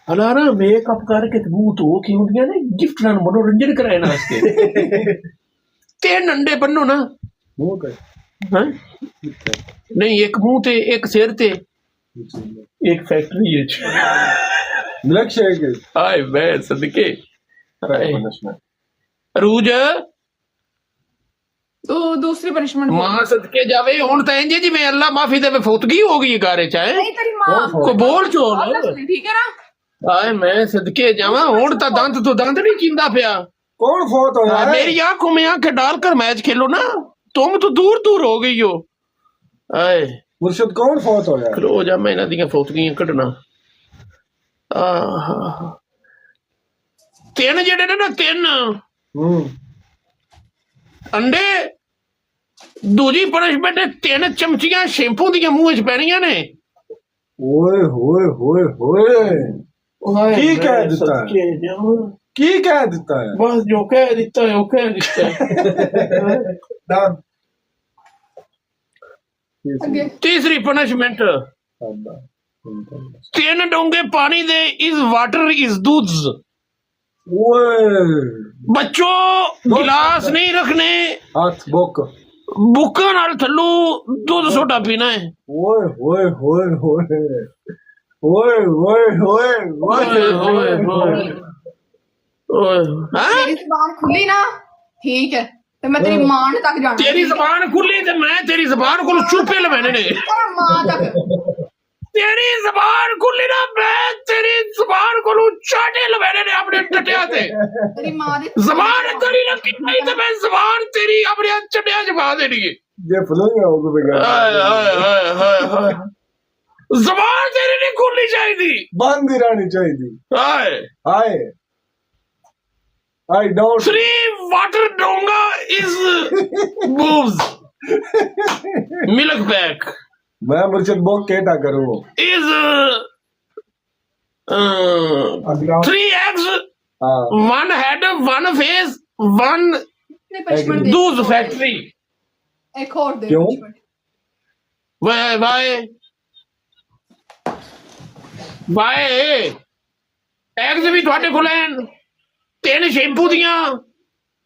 ALARA makeup करके ते मुंह धो के ਹੁੰਦੀਆਂ ਨੇ ਗਿਫਟਾਂ ਨੂੰ ਮਨੋਰੰਜਨ ਕਰਾਉਣ ਵਾਸਤੇ तीन अंडे बनो ना मुंह पे हाँ नहीं एक मुंह ते एक सिर ते एक फैक्ट्री है मिल्क शेक हाय मैं सदके रूज तो दूसरी पनिशमेंट मां सदके जावे हुन तां इंज जिवें अल्लाह माफी देवे फौतगी हो गई गारे च नहीं तेरी माँ को बोल चोल ठीक है ना हाय मैं सदके जावा हुन तां दंत तो दंत नहीं चींदा पिया कौन फोत होया है? मेरी आंखों में आंखें डालकर मैच खेलो ना तुम तो दूर दूर हो गई हो आए मुर्शिद कौन फोत होया है? खलो जा मैं इन्हां दियां फौतगियां कढना तीन जेडे ने ना तीन अंडे दूजी पनिशमेंट तीन चमचियां शैंपू दियां मुंह च पैणियां ने ओए होए होए होए की कह दिता है की कह दिता है बस जो कह दिता है वो कह दिता है डन आगे तीसरी पनिशमेंट तीन डोंगे पानी दे इज वाटर इज दूध ओए बच्चों गिलास नहीं रखने हाथ बुक बुक्का नाल थल्लू दूध सोडा पीना है ओए होए होए होए ओए ओए होए ओए ओए ओए ओए हाँ? तेरी जुबान खुली ना ठीक है तो मैं तेरी मां तक जाना तेरी जबान खुली ते मैं तेरी जबान को चुपे लवेने ने तेरी मां तक तेरी जबान खुली ना मैं तेरी जबान को चाटे लवेने ने अपने टटिया ते तेरी मां दी जबान तेरी रखी नहीं ते मैं जबान तेरी अपने चटिया च पा देनी है ये फ्लोइंग होगा बेगा हाय हाय हाय हाय हाय जबान तेरी नहीं खुलनी चाहिए बंद ही रहनी चाहिए hi hi I don't Three water donga is moves. Milk pack मैं मुर्शिद बुक केटा करूं is three eggs, हां one head, one face, one punishment दूध factory. एक और दे क्यों? punishment। Why eggs भी ਤੁਹਾਡੇ ਕੋਲ ਹਨ तीन शैंपू दियां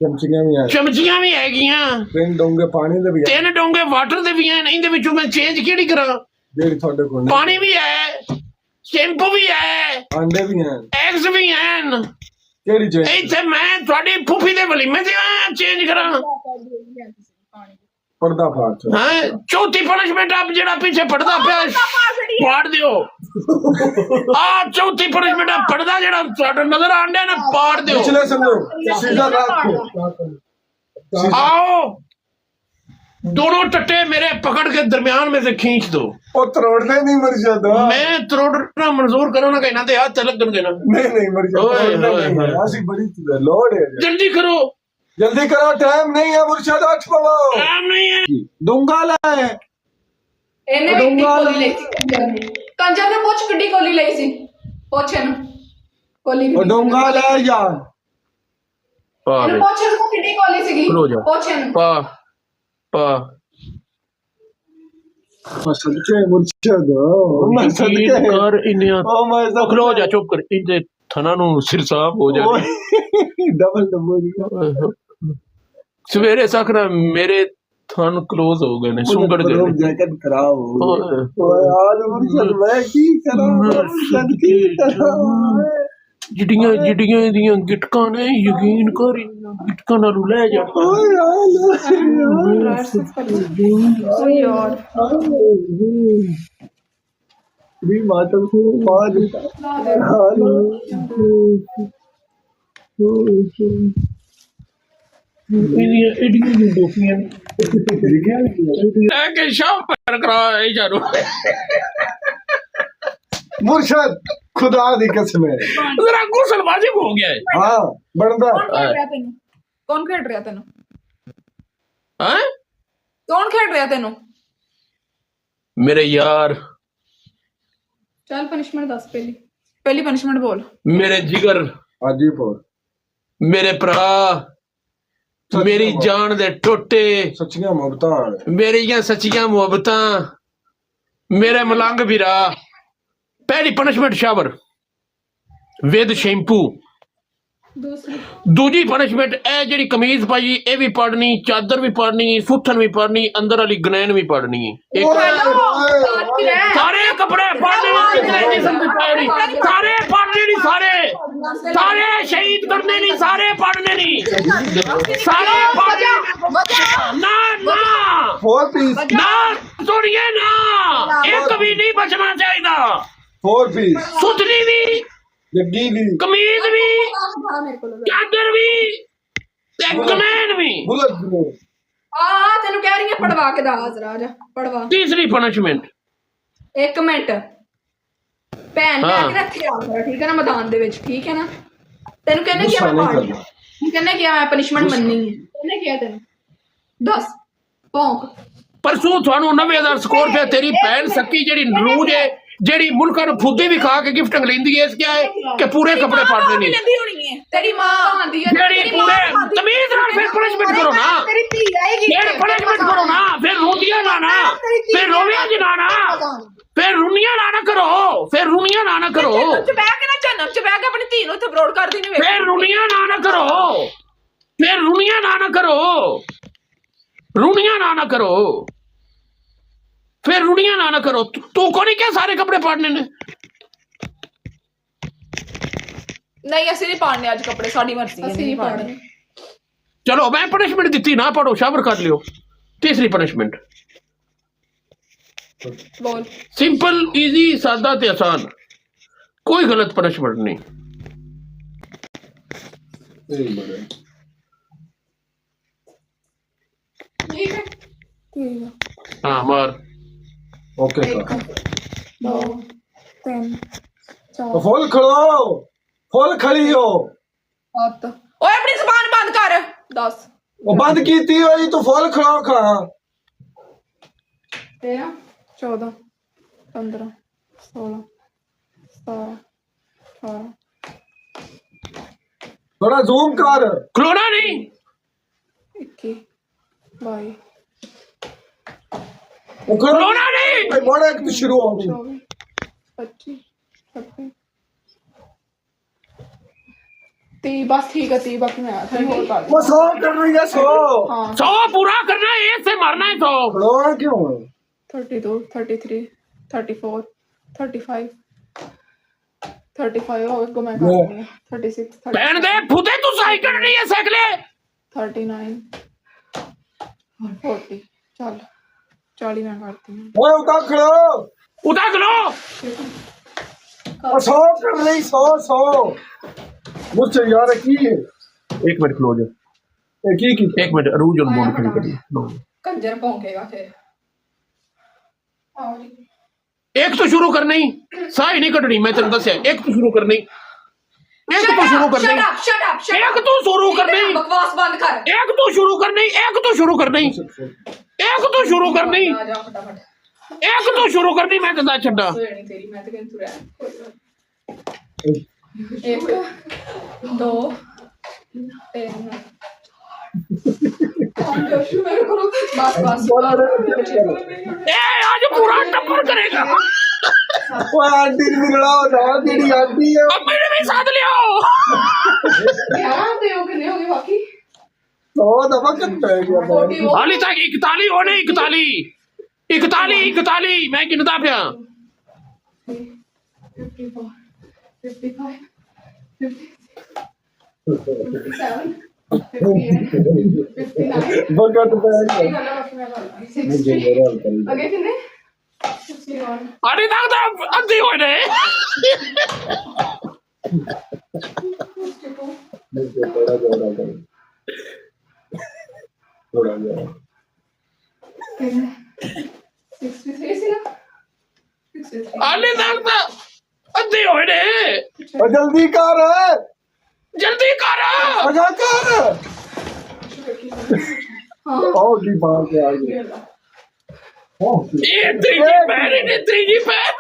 चमचियां भी हैं चमचियां भी हैगियां तीन डोंगे पानी दे भी हैं तीन डोंगे वाटर दे भी हैं इनदे विचों मैं चेंज किहड़ी करा जेड़ी थोड़े को पानी भी है शैंपू भी है अंडे भी हैं एग्स भी हैं केड़ी चाहिए ਇੱਥੇ ਮੈਂ ਤੁਹਾਡੀ ਫੁੱਫੀ ਦੇ ਵਲੀਮੇ ਤੇ ਚੇਂਜ ਕਰਾਂ पर्दा फाड़ ਹੈ ਚੌਥੀ ਪਨਿਸ਼ਮੈਂਟ ਆਪ ਜਿਹੜਾ ਪਿੱਛੇ ਪੜਦਾ ਪਿਆ ਪਾੜ ਦਿਓ ਆ ਚੌਥੀ ਪਨਿਸ਼ਮੈਂਟ ਆ ਪੜਦਾ ਜਿਹੜਾ ਤੁਹਾਡਾ ਨਜ਼ਰ ਆਂਡਿਆ ਨਾ ਪਾੜ ਦਿਓ पिछले संग सीधा रखो आओ दोनों टट्टे मेरे पकड़ के दरमियान में से खींच दो ओ तरोड़ने नहीं मुर्शिद मैं तरोड़ना मंजूर करो ना कहना ते हाथ लगन देना नहीं नहीं मुर्शिद ओए, तरोड़ना ओए, नहीं है। ओए। ऐसी बड़ी लोड है जल्दी करो जल्दी करो टाइम नहीं है मुर्शिद उठ पड़ो काम नहीं है दूंगा ले ਇਹਨੇ ਵੀ ਕਿੱਡੀ ਕੋਲੀ ਲਈ ਸੀ ਕੰਜਰ ਨੇ ਪੁੱਛ ਕਿੱਡੀ ਕੋਲੀ ਲਈ ਸੀ ਪੁੱਛ ਇਹਨੂੰ ਕੋਲੀ ओ दूंगा ले यार ਇਹਨੂੰ ਪੁੱਛ ਇਹਨੂੰ ਕਿੱਡੀ ਕੋਲੀ ਸੀਗੀ ਖਲੋ ਜਾ। ਪੁੱਛ ਇਹਨੂੰ पा पा सदके मुर्शिद मैं यकीन सदके कर इन्हें ओ मैं खलो जा चुप कर इनके थना नु सिर साफ हो जाए डबल डबल सवेरे सखरा मेरे थन क्लोज हो गए ने सुंगड़ गए ने। जैकेट खराब हो ओए, ओए यार मुर्शिद मैं की करा मुर्शिद की करा जिडियां जिडियां दियां गिटकां ने यकीन कर गिटकां नालू ले जा ओए यार ओ यार भी मातम को पाज इडियां इडियां दी डोपियां के शाम पर करा ए जानो मुर्शिद खुदा दी कसम है जरा गुस्ल वाजिब हो गया है हाँ बनदा ਕੌਣ ਖੇਡ ਰਿਹਾ ਤੈਨੂੰ हैं ਕੌਣ ਖੇਡ ਰਿਹਾ ਤੈਨੂੰ मेरे यार ਚੱਲ ਪਨਿਸ਼ਮੈਂਟ ਦੱਸ ਪਹਿਲੀ ਪਨਿਸ਼ਮੈਂਟ ਬੋਲ मेरे जिगर हाजीपुर मेरे भरा मेरी जान दे टोटे सच्चियां मोहब्बतां मेरियां सच्चियां मुहब्बतां मेरे मलंग वीरा पहली पनिशमेंट शावर ਵਿਦ ਸ਼ੈਂਪੂ। दूसरी ਦੂਜੀ ਪਨਿਸ਼ਮੈਂਟ ਇਹ ਜਿਹੜੀ ਕਮੀਜ਼ ਪਾਈ ਇਹ ਵੀ ਪੜਨੀ, ਚਾਦਰ ਵੀ ਪੜਨੀ, ਸੁੱਥਣ ਵੀ ਪੜਨੀ, ਅੰਦਰ ਵਾਲੀ ਗਨੈਨ ਵੀ ਪੜਨੀ। ਇੱਕ ਸਾਰੇ ਕੱਪੜੇ ਪੜਨੇ ਨਹੀਂ, ਕਿਸੇ ਜਿਸਮ ਦੀ ਪਾਈ ਨਹੀਂ, ਸਾਰੇ ਪੜਨੇ ਨਹੀਂ, ਸਾਰੇ ਸ਼ਹੀਦ ਕਰਨੇ ਨਹੀਂ, ਸਾਰੇ ਪੜਨੇ ਨਹੀਂ, ਸਾਰੇ ਪੜਨੇ ਨਾ ਨਾ 4 पीस ਨਾ ਸੁਣੀਏ ਨਾ, ਇੱਕ ਵੀ ਨਹੀਂ ਬਚਣਾ ਚਾਹੀਦਾ। 4 पीस ਸੁਥਰੀ ਵੀ, जग्गी भी ਕਮੀਜ਼ ਵੀ, मेरे को लगा ਚਾਦਰ ਵੀ ਤੇ ਗਨੈਨ ਵੀ। बुलेट ग्रेड तेन कह रही है पढ़वा के दाज राजा पढ़वा। ਤੀਸਰੀ ਪਨਿਸ਼ਮੈਂਟ एक मिनट भैन हाँ। के रखे आ कर ठीक है ना मैदान दे विच ठीक है ना तेन कहने क्या गुस्सा मैं नहीं पाड़ी कहने क्या मैं पनिशमेंट मननी है कहने क्या तेन दस भौंक ਪਰਸੋਂ ਤੁਹਾਨੂੰ 90,000 ਸਕੋਰ ਪਿਆ। ਤੇਰੀ ਭੈਣ ਸੱਕੀ ਜਿਹੜੀ ਰੂਜ ਹੈ, ਜਿਹੜੀ ਮੁਲਕਾਂ ਨੂੰ ਫੁੱਦੇ ਵੀ ਖਾ ਕੇ ਗਿਫਟ ਲੈਂਦੀ ਹੈ, ਇਸ ਕਿਆ ਹੈ ਕਿ ਪੂਰੇ ਕੱਪੜੇ ਪਾੜਨੇ ਨਹੀਂ, लेंदी होनी है तेरी मां आंदी है ਜਿਹੜੀ ਪੂਰੇ ਤਮੀਜ਼ ਨਾਲ ਫਿਰ ਪਨਿਸ਼ਮੈਂਟ ਕਰੋ ਨਾ, तेरी धी आएगी ਫਿਰ ਪਨਿਸ਼ਮੈਂਟ ਕਰੋ ਨਾ, ਫਿਰ ਰੋਂਦੀਆਂ ਨਾ, ਫਿਰ ਰੋਵਿਆਂ ਚ ਨਾ, ਫਿਰ ਰੁਨੀਆਂ ਨਾ ਕਰੋ, ਫਿਰ ਰੁਨੀਆਂ ਨਾ ਕਰੋ, ਚ ਬਹਿ ਕੇ ਨਾ ਜਨਮ ਚ ਬਹਿ ਕੇ ਆਪਣੀ ਧੀ ਨੂੰ ਇੱਥੇ ਅਪਲੋਡ ਕਰ ਦੇਣੀ ਵੇ ਫਿਰ ਰੁਨੀਆਂ ਨਾ ਕਰੋ, ਫਿਰ ਰੁਨੀਆਂ ਨਾ ਕਰੋ, ਰੁਨੀਆਂ ਨਾ ਕਰੋ, ਫਿਰ ਰੁਨੀਆਂ ਨਾ ਕਰੋ। ਤੂੰ ਕੋ ਨਹੀਂ ਕਿਹਾ ਸਾਰੇ ਕੱਪੜੇ ਪਾੜਨੇ ਨੇ? ਨਹੀਂ ਅਸੀਂ ਨਹੀਂ ਪਾੜਨੇ ਅੱਜ ਕੱਪੜੇ ਸਾਡੀ ਮਰਜ਼ੀ ਹੈ ਨਹੀਂ ਪਾੜਨੇ। ਚਲੋ ਮੈਂ ਪਨਿਸ਼ਮੈਂਟ ਦਿੱਤੀ ਨਾ ਪੜੋ, ਸ਼ਾਬਰ ਕੱਢ ਲਿਓ। ਤੀਸਰੀ ਪਨਿਸ਼ਮੈਂਟ ਬੋਲ ਸਿੰਪਲ, ਈਜ਼ੀ, ਸਾਦਾ ਤੇ ਆਸਾਨ, ਕੋਈ ਗਲਤ ਪਨਿਸ਼ਮੈਂਟ ਨਹੀਂ। ਠੀਕ ਹੈ ਹਾਂ ਮਾਰ। ओके सर 2 3 4 तो फुल खड़ी हो 7 ਓਏ ਆਪਣੀ ਜ਼ੁਬਾਨ ਬੰਦ ਕਰ 10 वो बंद कीती होई तो फुल खड़ो खा 13 14 15 16 17 18 थोड़ा जूम कर ਖਲੋਣਾ ਨਹੀਂ। 21 22 वो ਖਲੋਣਾ ਨਹੀਂ। बड़ा एक तो शुरू हो गई 24 25 26 30 बस ठीक है 30 बाकी मैं थोड़ी और कर वो 100 कर रही है 100 हाँ 100 पूरा करना है, एक से मारना है 100। खड़ोना क्यों है 32 33 34 35 35 हो गया मैं कर रही हूँ 36 ਭੈਣ ਦੇ ਫੁੱਦੇ ਤੂੰ ਸਾਈ ਕੱਢਣੀ ਹੈ ਸਾਈਕਲੇ। 39 40 चल 40 मैं करती हूँ ओए उठा खड़ो ਉਦਾ ਖਲੋ। वो 100 कर रही 100 मुझसे यार की है एक मिनट खलो जा, की एक मिनट अरूज और बोल खड़ी करी। कंजर भौंकेगा फिर आओ जी एक तो शुरू करना ही, साई नहीं कटनी, मैं तेन दसिया। एक तो शुरू करनी, एक तो शुरू करनी, एक तो शुरू करनी, बकवास बंद कर एक तो शुरू करनी, एक तो शुरू करनी, एक तो शुरू करनी, आ जा फटाफट एक तो शुरू करनी। मैं कहता छड्डा सोनी तेरी मैं तो कहती रहा 1 2 3 बस बस ए आज पूरा टप्पर करेगा। वो आंटी ने मिलना होता है तेरी आंटी है अब मेरे भी साथ ले आओ। यार दे हो कितने हो गए बाकी 100 दफा करता है क्या 40 हो हाली तक 41 होने, 41 मैं गिनता पिया। 54 55 57 59 बगट बैठ आगे कितने 61 हाली तक तो अद्धी होने। 62 थोड़ा 63 सी ना 63 हाली तक तो अद्धी होने। जल्दी कर जल्दी कर। आजा कर हाँ आओ की बात है आगे ये त्रीजी पैर है, त्रीजी पैर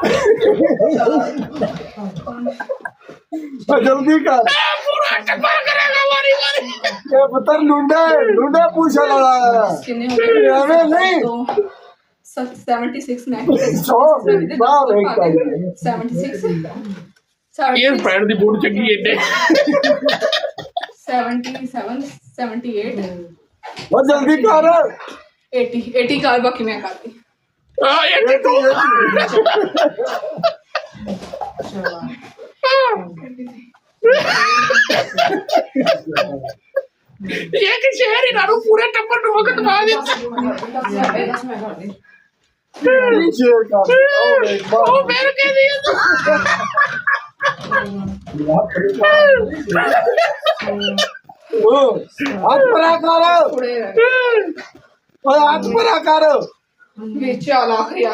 जल्दी कर पूरा टप्पर करेगा वारी वारी। ये पत्थर लुंडे पूछा लड़ा कितने हो गए अरे नहीं तो 76 नेक्स्ट 100 बाप एक 76 ਇਹ ਪੈਣ ਦੀ ਬੂਟ ਚੰਗੀ ਏਡੇ 77 78 ਉਹ ਜਲਦੀ ਕਰ 80 ਕਾਰ ਬਾਕੀ ਮੈਂ ਕਰਦੀ ਆ ਇਹ ਤੂੰ ਇਹ ਕਿ ਸ਼ਹਿਰ ਹੀ ਨਾਲੋਂ ਪੂਰੇ ਟੱਬਰ ਨੂੰ ਵਕਤ ਪਾ ਦਿੱਤਾ ਨੀਚੇ ਕਰ ਉਹ ਮੇਰੇ ਕੇ ਦੀ ਉਹ ਹੱਥ ਪਰਾ ਕਰ ਥੋੜੇ ਰਹਿ ਗਏ ਓਏ ਹੱਥ ਪਰਾ ਕਰ ਵਿੱਚ ਚੱਲ ਆਖਰੀ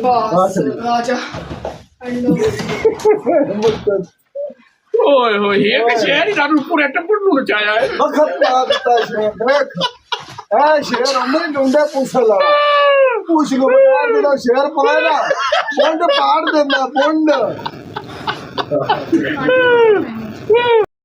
ਬਸ ਰਾਜਾ ਅੰਡੋ ਓਏ ਹੋਏ ਇਹ ਕਿ ਸ਼ਹਿਰ ਹੀ ਨਾਲੋਂ ਪੂਰੇ ਟੱਬਰ ਨੂੰ ਨਚਾਇਆ ਹੈ ਵਖਤ ਪਾ ਦਿੱਤਾ ਸ਼ੇਰ ਦੇਖ ਐ ਸ਼ੇਰ ਉਹਨੇ ਡੁੰਡੇ ਪੁੱਛ ਲਾ ਪੁੱਛ ਲੋ ਬਣਾ ਜਿਹੜਾ ਸ਼ੇਰ ਪਾਇਆ ਨਾ ਪੁੰਡ ਪਾੜ ਦਿੰਦਾ ਪੁੰਡ